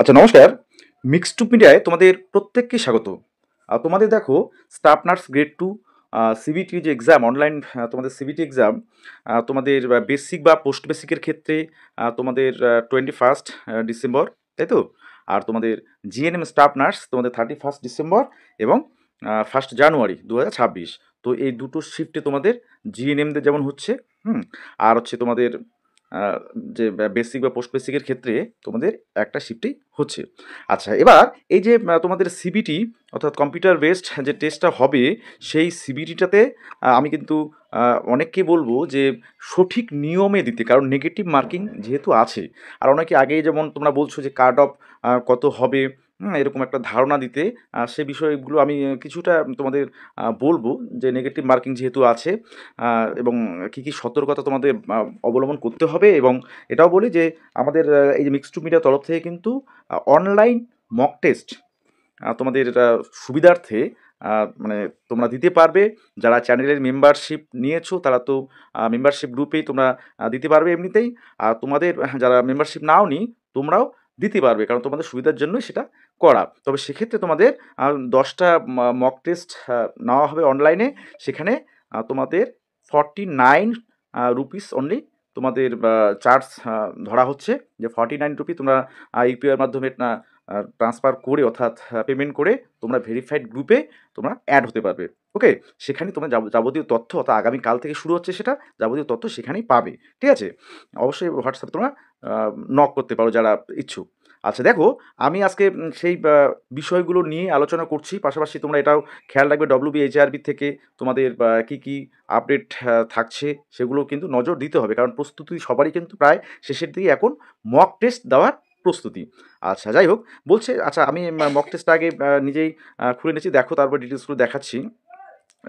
আচ্ছা নমস্কার। Mixed two মিডিয়ায় তোমাদের প্রত্যেককে স্বাগত। তোমাদের দেখো স্টাফ নার্স গ্রেড 2 সিবিটি যে এক্সাম অনলাইন তোমাদের সিবিটি এক্সাম তোমাদের বেসিক বা পোস্ট বেসিকের ক্ষেত্রে তোমাদের 21st ডিসেম্বর, তাই তো? আর তোমাদের জিএনএম স্টাফ নার্স তোমাদের 31st ডিসেম্বর এবং 1st জানুয়ারি 2026। তো এই দুটো শিফটে তোমাদের জিএনএমদের যেমন হচ্ছে, হুম? আর হচ্ছে তোমাদের আ যে বেসিক বা পোস্ট বেসিকের ক্ষেত্রে তোমাদের একটা শিফটেই হচ্ছে। আচ্ছা এবার এই যে তোমাদের সিবিটি অর্থাৎ কম্পিউটার বেসড যে টেস্টটা হবে, সেই সিবিটিটাতে আমি কিন্তু আ অনেককে বলব যে সঠিক নিয়মে দিতে। কারণ নেগেটিভ মার্কিং যেহেতু আছে, আর অনেকে আগেই যেমন তোমরা বলছো যে কাট অফ কত হবে, এরকম একটা ধারণা দিতে। সে বিষয়গুলো আমি কিছুটা তোমাদের বলব যে নেগেটিভ মার্কিং যেহেতু আছে এবং কী সতর্কতা তোমাদের অবলম্বন করতে হবে। এবং এটাও বলি যে আমাদের এই যে মিক্সড টু মিডিয়া তরফ থেকে কিন্তু অনলাইন মক টেস্ট তোমাদের সুবিধার্থে মানে তোমরা দিতে পারবে। যারা চ্যানেলের মেম্বারশিপ নিয়েছো তারা তো মেম্বারশিপ গ্রুপেই তোমরা দিতে পারবে এমনিতেই। আর তোমাদের যারা মেম্বারশিপ নাওনি তোমরাও দিতে পারবে, কারণ তোমাদের সুবিধার জন্যই সেটা করা। তবে সেক্ষেত্রে তোমাদের 10টা মক টেস্ট নেওয়া হবে অনলাইনে। সেখানে তোমাদের 49 রুপিস অনলি তোমাদের চার্জ ধরা হচ্ছে, যে 49 রুপি তোমরা ইউপিআইয়ের মাধ্যমে ট্রান্সফার করে অর্থাৎ পেমেন্ট করে তোমরা ভেরিফাইড গ্রুপে তোমরা অ্যাড হতে পারবে। ওকে? সেখানে তোমরা যাবতীয় তথ্য, অর্থাৎ আগামীকাল থেকে শুরু হচ্ছে সেটা, যাবতীয় তথ্য সেখানেই পাবে। ঠিক আছে? অবশ্যই হোয়াটসঅ্যাপে তোমরা নক করতে পারো যারা ইচ্ছুক। আচ্ছা দেখো, আমি আজকে সেই বিষয়গুলো নিয়ে আলোচনা করছি। পাশাপাশি তোমরা এটাও খেয়াল রাখবে WBHRB থেকে তোমাদের কী আপডেট থাকছে সেগুলো কিন্তু নজর দিতে হবে। কারণ প্রস্তুতি সবারই কিন্তু প্রায় শেষের দিকে এখন মক টেস্ট দেওয়ার প্রস্তুতি। আচ্ছা যাই হোক, বলছে আচ্ছা আমি মক টেস্টটা আগে নিজেই খুলে নিচ্ছি, দেখো তারপর ডিটেলসগুলো দেখাচ্ছি।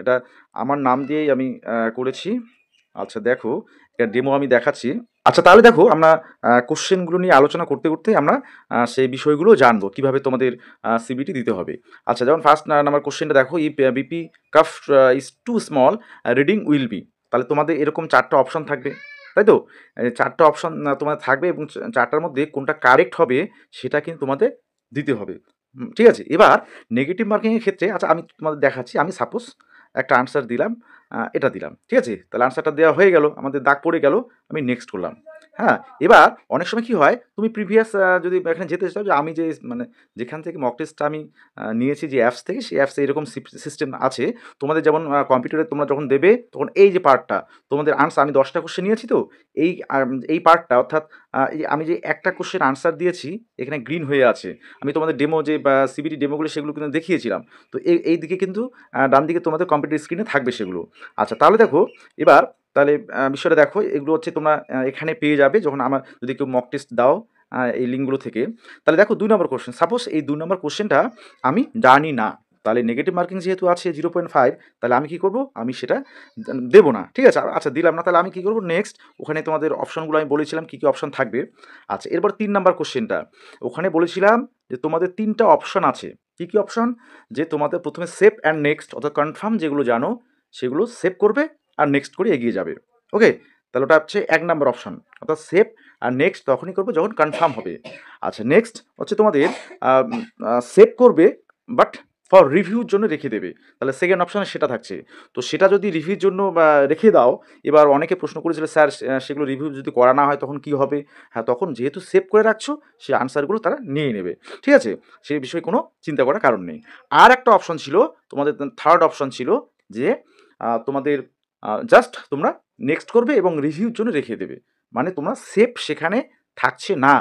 এটা আমার নাম দিয়েই আমি করেছি। আচ্ছা দেখো, এটা ডেমো আমি দেখাচ্ছি। আচ্ছা তাহলে দেখো, আমরা কোশ্চেনগুলো নিয়ে আলোচনা করতে করতে আমরা সেই বিষয়গুলো জানবো কিভাবে তোমাদের সিবিটি দিতে হবে। আচ্ছা যেমন ফার্স্ট নাম্বার কোশ্চেনটা দেখো, if BP cuff is too small reading will be. তাহলে তোমাদের এরকম 4টা অপশন থাকবে, তাই তো? 4টা অপশন তোমাদের থাকবে এবং 4টার মধ্যে কোনটা কারেক্ট হবে সেটা কিন্তু তোমাদের দিতে হবে। ঠিক আছে? এবার নেগেটিভ মার্কিংয়ের ক্ষেত্রে আচ্ছা আমি তোমাদের দেখাচ্ছি। আমি সাপোজ একটা আনসার দিলাম, এটা দিলাম। ঠিক আছে? তাহলে আনসারটা দেওয়া হয়ে গেল, আমাদের দাগ পড়ে গেল, আমি নেক্সট করলাম। হ্যাঁ? এবার অনেক সময় কি হয়, তুমি প্রিভিয়াস যদি এখানে যেতে চাও যে আমি যে মানে যেখান থেকে মক টেস্টটা আমি নিয়েছি যে অ্যাপস থেকে, সেই অ্যাপসে এরকম সিস্টেম আছে। তোমাদের যেমন কম্পিউটারে তোমরা যখন দেবে তখন এই যে পার্টটা তোমাদের আনসার, আমি 10টা কোশ্চেন নিয়েছি তো এই পার্টটা অর্থাৎ এই আমি যে একটা কোশ্চেন আনসার দিয়েছি এখানে গ্রিন হয়ে আছে। আমি তোমাদের ডেমো যে সিবিটি ডেমোগুলো সেগুলো কিন্তু দেখিয়েছিলাম। তো এই দিকে কিন্তু ডান দিকে তোমাদের কম্পিউটার স্ক্রিনে থাকবে সেগুলো। আচ্ছা তাহলে দেখো, এবার তাহলে বিষয়টা দেখো, এগুলো হচ্ছে তোমরা এখানে পেয়ে যাবে যখন আমার যদি কেউ মক টেস্ট দাও এই লিঙ্কগুলো থেকে। তাহলে দেখো 2 নম্বর কোশ্চেন, সাপোজ এই 2 নম্বর কোশ্চেনটা আমি জানি না, তাহলে নেগেটিভ মার্কিং যেহেতু আছে 0.5, তাহলে আমি কি করব, আমি সেটা দেবো না। ঠিক আছে? আচ্ছা দিলাম না, তাহলে আমি কি করব, নেক্সট। ওখানে তোমাদের অপশনগুলো আমি বলেছিলাম কী কী অপশন থাকবে। আচ্ছা এরপর 3 নাম্বার কোশ্চেনটা, ওখানে বলেছিলাম যে তোমাদের 3টা অপশন আছে। কী কী অপশন? যে তোমাদের প্রথমে সেভ অ্যান্ড নেক্সট অর্থাৎ কনফার্ম যেগুলো জানো সেগুলো সেভ করবে আর নেক্সট করে এগিয়ে যাবে। ওকে? তাহলে ওটা হচ্ছে 1 নাম্বার অপশন, অর্থাৎ সেভ আর নেক্সট তখনই করবে যখন কনফার্ম হবে। আচ্ছা নেক্সট হচ্ছে তোমাদের সেভ করবে বাট ফর রিভিউর জন্য রেখে দেবে। তাহলে সেকেন্ড অপশনে সেটা থাকছে। তো সেটা যদি রিভিউর জন্য রেখে দাও, এবার অনেকে প্রশ্ন করেছিল স্যার সেগুলো রিভিউ যদি করা না হয় তখন কি হবে? হ্যাঁ, তখন যেহেতু সেভ করে রাখছো সেই আনসারগুলো তারা নিয়ে নেবে। ঠিক আছে? সেই বিষয়ে কোনো চিন্তা করার কারণ নেই। আর একটা অপশন ছিল তোমাদের, থার্ড অপশন ছিল যে তোমাদের জাস্ট তোমরা নেক্সট করবে এবং রিভিউর জন্য রেখে দেবে। মানে তোমরা সেভ সেখানে থাকছে না।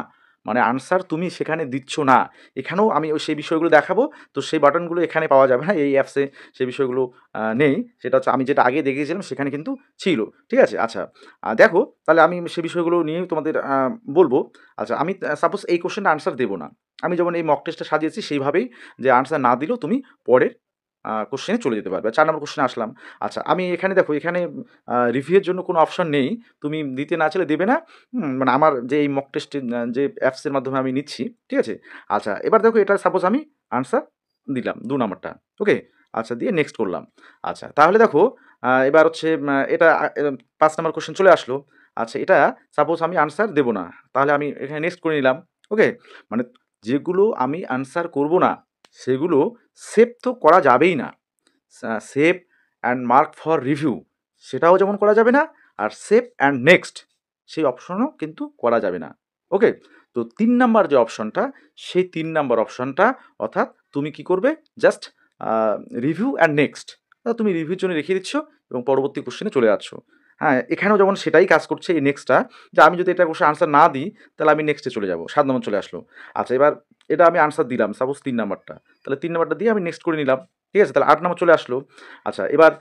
মানে আনসার তুমি সেখানে দিচ্ছ না। এখানেও আমি সেই বিষয়গুলো দেখাবো। তো সেই বাটনগুলো এখানে পাওয়া যাবে না, এই অ্যাপসে সেই বিষয়গুলো নেই। সেটা হচ্ছে আমি যেটা আগে দেখিয়েছিলাম সেখানে কিন্তু ছিল। ঠিক আছে? আচ্ছা দেখো, তাহলে আমি সেই বিষয়গুলো নিয়েই তোমাদের বলবো। আচ্ছা আমি সাপোজ এই কোশ্চেনটা আনসার দেবো না। আমি যেমন এই মক টেস্টটা সাজিয়েছি সেইভাবেই, যে আনসার না দিলেও তুমি পরের কোশ্চেনে চলে যেতে পারবে। 4 নম্বর কোশ্চেনে আসলাম। আচ্ছা আমি এখানে দেখো, এখানে রিভিউ এর জন্য কোনো অপশন নেই। তুমি দিতে না চাইলে দেবে না। মানে আমার যে এই মক টেস্টের যে অ্যাপসের মাধ্যমে আমি নিচ্ছি। ঠিক আছে? আচ্ছা এবার দেখো, এটা সাপোজ আমি আনসার দিলাম 2 নাম্বারটা। ওকে? আচ্ছা দিয়ে নেক্সট করলাম। আচ্ছা তাহলে দেখো, এবার হচ্ছে এটা 5 নাম্বার কোশ্চেন চলে আসলো। আচ্ছা এটা সাপোজ আমি আনসার দেব না। তাহলে আমি এখানে নেক্সট করে নিলাম। ওকে? মানে যেগুলো আমি আনসার করব না সেগুলো সেভ তো করা যাবেই না। Save and mark for review সেটাও যেমন করা যাবে না, আর সেভ অ্যান্ড নেক্সট সেই অপশনও কিন্তু করা যাবে না। ওকে, তো ৩ নাম্বার যে অপশনটা, সেই ৩ নাম্বার অপশনটা অর্থাৎ তুমি কি করবে, জাস্ট রিভিউ অ্যান্ড নেক্সট, তুমি রিভিউর জন্য রেখে দিচ্ছ এবং পরবর্তী কোশ্চেনে চলে যাচ্ছ। হ্যাঁ, এখানেও যেমন সেটাই কাজ করছে এই নেক্সটটা, যে আমি যদি এটা কোশ্চেন আনসার না দিই তাহলে আমি নেক্সটে চলে যাবো, ৭ নম্বর চলে আসলো। আচ্ছা, এবার এটা আমি আনসার দিলাম সাপোজ ৩ নাম্বারটা, তাহলে ৩ নাম্বারটা দিয়ে আমি নেক্সট করে নিলাম। ঠিক আছে, তাহলে ৮ নম্বর চলে আসলো। আচ্ছা, এবার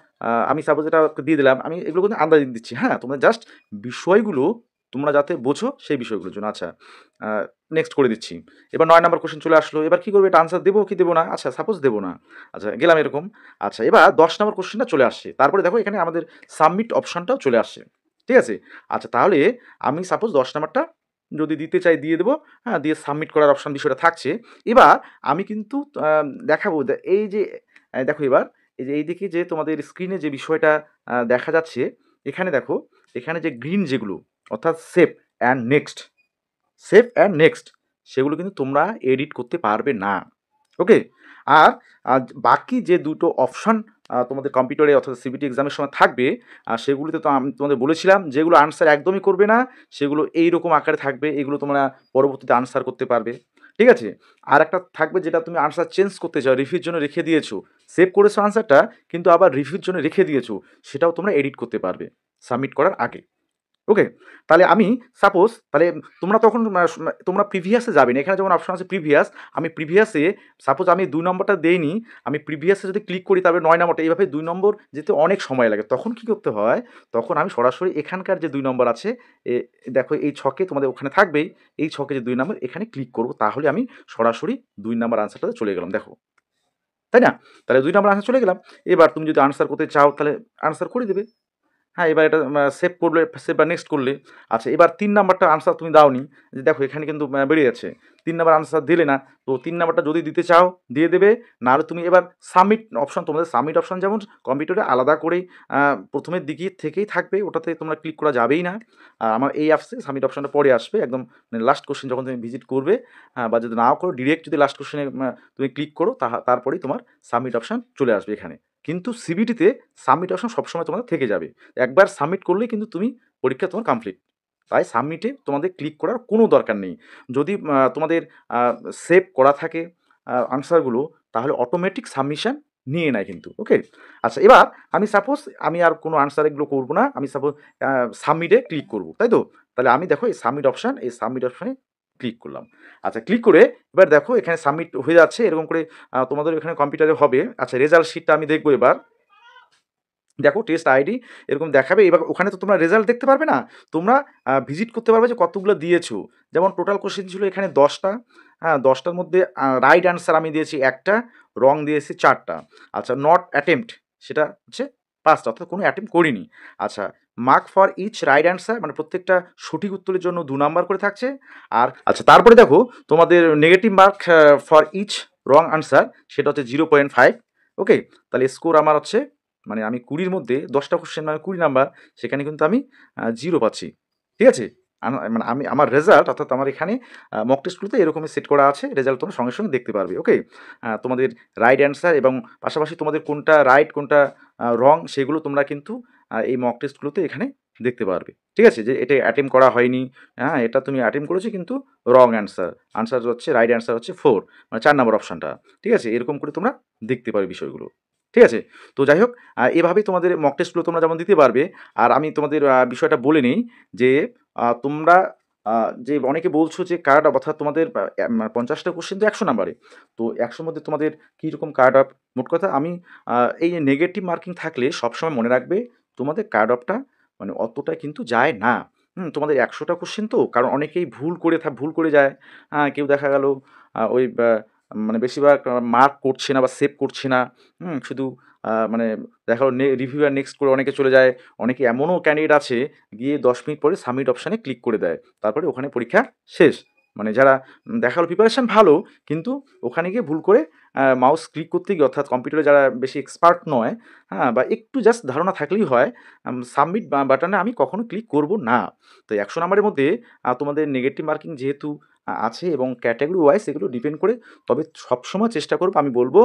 আমি সাপোজ এটা দিয়ে দিলাম, আমি এগুলো কিন্তু আন্দাজ দিচ্ছি, হ্যাঁ, তোমরা জাস্ট বিষয়গুলো তোমরা যাতে বোঝো সেই বিষয়গুলোর জন্য। আচ্ছা, নেক্সট করে দিচ্ছি। এবার ৯ নম্বর কোশ্চেন চলে আসলো, এবার কি করবো, এটা আনসার দেবো কি দেবো না, আচ্ছা সাপোজ দেবো না। আচ্ছা, গেলাম এরকম। আচ্ছা, এবার ১০ নম্বর কোশ্চেনটা চলে আসছে, তারপরে দেখো এখানে আমাদের সাবমিট অপশনটাও চলে আসছে। ঠিক আছে, আচ্ছা তাহলে আমি সাপোজ ১০ নম্বরটা যদি দিতে চাই দিয়ে দেবো, হ্যাঁ, দিয়ে সাবমিট করার অপশন বিষয়টা থাকছে। এবার আমি কিন্তু দেখাবো এই যে দেখো এবার এই যে এইদিকে যে তোমাদের স্ক্রিনে যে বিষয়টা দেখা যাচ্ছে, এখানে দেখো, এখানে যে গ্রিন যেগুলো অর্থাৎ save and next, save and next সেগুলো কিন্তু তোমরা এডিট করতে পারবে না। ওকে, আর বাকি যে দুটো অপশন তোমাদের কম্পিউটারে অর্থাৎ সিবিটি এক্সামের সময় থাকবে, সেগুলিতে তো আমি তোমাদের বলেছিলাম যেগুলো আনসার একদমই করবে না, সেগুলো এইরকম আকারে থাকবে, এগুলো তোমরা পরবর্তীতে আনসার করতে পারবে। ঠিক আছে, আর একটা থাকবে যেটা তুমি আনসার চেঞ্জ করতে চাও, রিভিউর জন্য রেখে দিয়েছো, সেভ করেছো আনসারটা কিন্তু আবার রিভিউর জন্য রেখে দিয়েছো, সেটাও তোমরা এডিট করতে পারবে সাবমিট করার আগে। ওকে, তাহলে আমি সাপোজ, তাহলে তোমরা তখন তোমরা প্রিভিয়াসে যাবে না, এখানে যেমন অপশন আছে প্রিভিয়াস, আমি প্রিভিয়াসে সাপোজ আমি ২ নম্বরটা দেইনি, আমি প্রিভিয়াসে যদি ক্লিক করি তারপরে ৯ নম্বরটা, এইভাবে ২ নম্বর যেতে অনেক সময় লাগে, তখন কি করতে হয়, তখন আমি সরাসরি এখানকার যে ২ নম্বর আছে, দেখো এই ছকে তোমাদের ওখানে থাকবেই, এই ছকে যে ২ নম্বর এখানে ক্লিক করবো, তাহলে আমি সরাসরি ২ নম্বর আনসারটাতে চলে গেলাম, দেখো, তাই না? তাহলে ২ নম্বর আনসার চলে গেলাম। এবার তুমি যদি আনসার করতে চাও তাহলে আনসার করে দেবে। হ্যাঁ, এবার এটা সেভ করলে, সেভ বা নেক্সট করলে। আচ্ছা, এবার ৩ নাম্বারটা আনসার তুমি দাওনি, যে দেখো এখানে কিন্তু বেরিয়ে যাচ্ছে। ৩ নাম্বার আনসার দিলে না, তো ৩ নাম্বারটা যদি দিতে চাও দিয়ে দেবে, নাহলে তুমি এবার সাবমিট অপশন, তোমাদের সাবমিট অপশন যেমন কম্পিউটারে আলাদা করেই প্রথমের দিকে থেকেই থাকবে, ওটাতে তোমরা ক্লিক করা যাবেই না। আর আমার এই অ্যাপসে সাবমিট অপশনটা পরে আসবে, একদম মানে লাস্ট কোশ্চেন যখন তুমি ভিজিট করবে, বা যদি নাও করো ডিরেক্ট যদি লাস্ট কোশ্চেনে তুমি ক্লিক করো, তারপরেই তোমার সাবমিট অপশন চলে আসবে এখানে। কিন্তু সিবিটিতে সাবমিট অপশন সবসময় তোমাদের থেকে যাবে। একবার সাবমিট করলেই কিন্তু তুমি পরীক্ষা তোমার কমপ্লিট। তাই সাবমিটে তোমাদের ক্লিক করার কোনো দরকার নেই। যদি তোমাদের আ সেভ করা থাকে আনসারগুলো, তাহলে অটোমেটিক সাবমিশন নিয়ে নেয় কিন্তু। ওকে? আচ্ছা, এবার আমি সাপোজ আমি আর কোনো আনসার এগুলো করব না। আমি সাপোজ আ সাবমিটে ক্লিক করব। তাই তো? তাহলে আমি দেখো এই সাবমিট অপশন, এই সাবমিট অপশনে ক্লিক করলাম। আচ্ছা, ক্লিক করে এবার দেখো এখানে সাবমিট হয়ে যাচ্ছে, এরকম করে তোমাদের এখানে কম্পিউটারে হবে। আচ্ছা, রেজাল্ট শিটটা আমি দেখব এবার। দেখো টেস্ট আইডি এরকম দেখাবে, এবার ওখানে তো তোমরা রেজাল্ট দেখতে পারবে না, তোমরা ভিজিট করতে পারবে যে কতগুলো দিয়েছো। যেমন টোটাল কোশ্চেন ছিল এখানে ১০টা, হ্যাঁ, 10টার মধ্যে রাইট অ্যান্সার আমি দিয়েছি 1টা, রং দিয়েছি 4টা। আচ্ছা, নট অ্যাটেম্পট সেটা হচ্ছে 5টা, অর্থাৎ কোনো অ্যাটেম্প্ট করিনি। আচ্ছা, mark for each right answer, মানে প্রত্যেকটা সঠিক উত্তরের জন্য ২ নাম্বার করে থাকছে। আর আচ্ছা, তারপরে দেখো তোমাদের negative mark for each wrong answer, সেটা হচ্ছে 0.5। ওকে, তাহলে স্কোর আমার হচ্ছে, মানে আমি ২০-র মধ্যে ১০টা কোশ্চেন মানে ২০ নাম্বার, সেখানে কিন্তু আমি 0 পাচ্ছি। ঠিক আছে? মানে আমি আমার রেজাল্ট অর্থাৎ আমার এখানে মক টেস্টগুলোতে এরকমই সেট করা আছে। রেজাল্ট তোমরা সঙ্গে, সঙ্গে দেখতে পারবে। ওকে? তোমাদের রাইট অ্যান্সার এবং পাশাপাশি তোমাদের কোনটা রাইট কোনটা রং সেগুলো তোমরা কিন্তু এই মক টেস্টগুলোতে এখানে দেখতে পারবে। ঠিক আছে? যে এটা অ্যাটেম্প্ট করা হয়নি, হ্যাঁ? এটা তুমি অ্যাটেম্প্ট করেছো কিন্তু রং অ্যান্সার। আনসার হচ্ছে রাইট অ্যান্সার হচ্ছে 4, মানে ৪ নাম্বার অপশনটা। ঠিক আছে? এরকম করে তোমরা দেখতে পারবে বিষয়গুলো। ঠিক আছে? তো যাই হোক, এভাবেই তোমাদের মক টেস্টগুলো তোমরা যেমন দিতে পারবে। আর আমি তোমাদের বিষয়টা বলে নেই যে তোমরা যে অনেকে বলছো যে কার্ড আপ, অর্থাৎ তোমাদের ৫০টা কোশ্চেন তো ১০০ নাম্বারে। তো ১০০ র মধ্যে তোমাদের কীরকম কার্ড আপ, মোট কথা আমি এই যে নেগেটিভ মার্কিং থাকলে সবসময় মনে রাখবে তোমাদের কার্ড আপটা মানে অতটা কিন্তু যায় না। তোমাদের ১০০টা কোশ্চেন তো, কারণ অনেকেই ভুল করে যায়। কেউ দেখা গেল ওই মানে বেশিরভাগ মার্ক করছে না বা সেভ করছে না। শুধু মানে দেখা গেলো রিভিউ আর নেক্সট করে অনেকে চলে যায়। অনেকে এমনও ক্যান্ডিডেট আছে গিয়ে ১০ মিনিট পরে সাবমিট অপশানে ক্লিক করে দেয়। তারপরে ওখানে পরীক্ষা শেষ। মানে যারা দেখা গেলো প্রিপারেশন ভালো, কিন্তু ওখানে গিয়ে ভুল করে মাউস ক্লিক করতে গিয়ে, অর্থাৎ কম্পিউটারে যারা বেশি এক্সপার্ট নয়, হ্যাঁ? বা একটু জাস্ট ধারণা থাকলেই হয়, সাবমিট বাটনে আমি কখনো ক্লিক করব না। তো ১০০ নাম্বারের মধ্যে তোমাদের নেগেটিভ মার্কিং যেহেতু আছে এবং ক্যাটাগরি ওয়াইজ এগুলো ডিপেন্ড করে। তবে সবসময় চেষ্টা করব, আমি বলব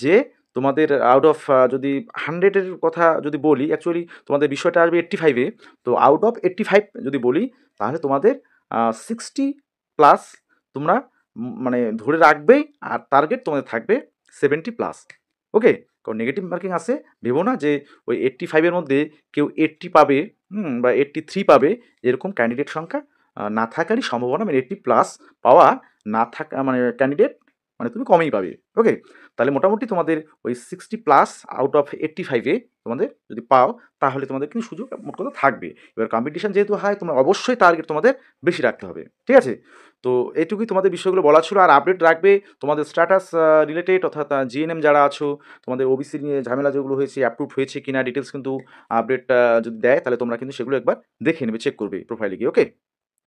যে তোমাদের আউট অফ যদি 100 এর কথা যদি বলি, অ্যাকচুয়ালি তোমাদের বিষয়টা আসবে 85 এ। তো আউট অফ 85 যদি বলি, তাহলে তোমাদের 60 প্লাস তোমরা মানে ধরে রাখবেই, আর টার্গেট তোমাদের থাকবে 70 প্লাস। ওকে? কারণ নেগেটিভ মার্কিং আছে, ভেবো না যে ওই 85 এর মধ্যে কেউ 80 পাবে, বা 83 পাবে, এরকম ক্যান্ডিডেট সংখ্যা না থাকারই সম্ভাবনা, মানে 80 প্লাস পাওয়া না থাকা মানে ক্যান্ডিডেট মানে তুমি কমই পাবে। ওকে? তাহলে মোটামুটি তোমাদের ওই 60 প্লাস আউট অফ 85 এ তোমাদের যদি পাও, তাহলে তোমাদের কিন্তু সুযোগ মোট কথা থাকবে। এবার কম্পিটিশন যেহেতু হাই, তোমরা অবশ্যই টার্গেট তোমাদের বেশি রাখতে হবে। ঠিক আছে? তো এইটুকুই তোমাদের বিষয়গুলো বলা ছিল। আর আপডেট রাখবে তোমাদের স্ট্যাটাস রিলেটেড, অর্থাৎ জিএনএম যারা আছো, তোমাদের ওবিসি নিয়ে ঝামেলা যেগুলো হয়েছে অ্যাপ্রুভ হয়েছে কিনা ডিটেলস কিন্তু আপডেট যদি দেয়, তাহলে তোমরা কিন্তু সেগুলো একবার দেখে নেবে, চেক করবে প্রোফাইলে গিয়ে। ওকে?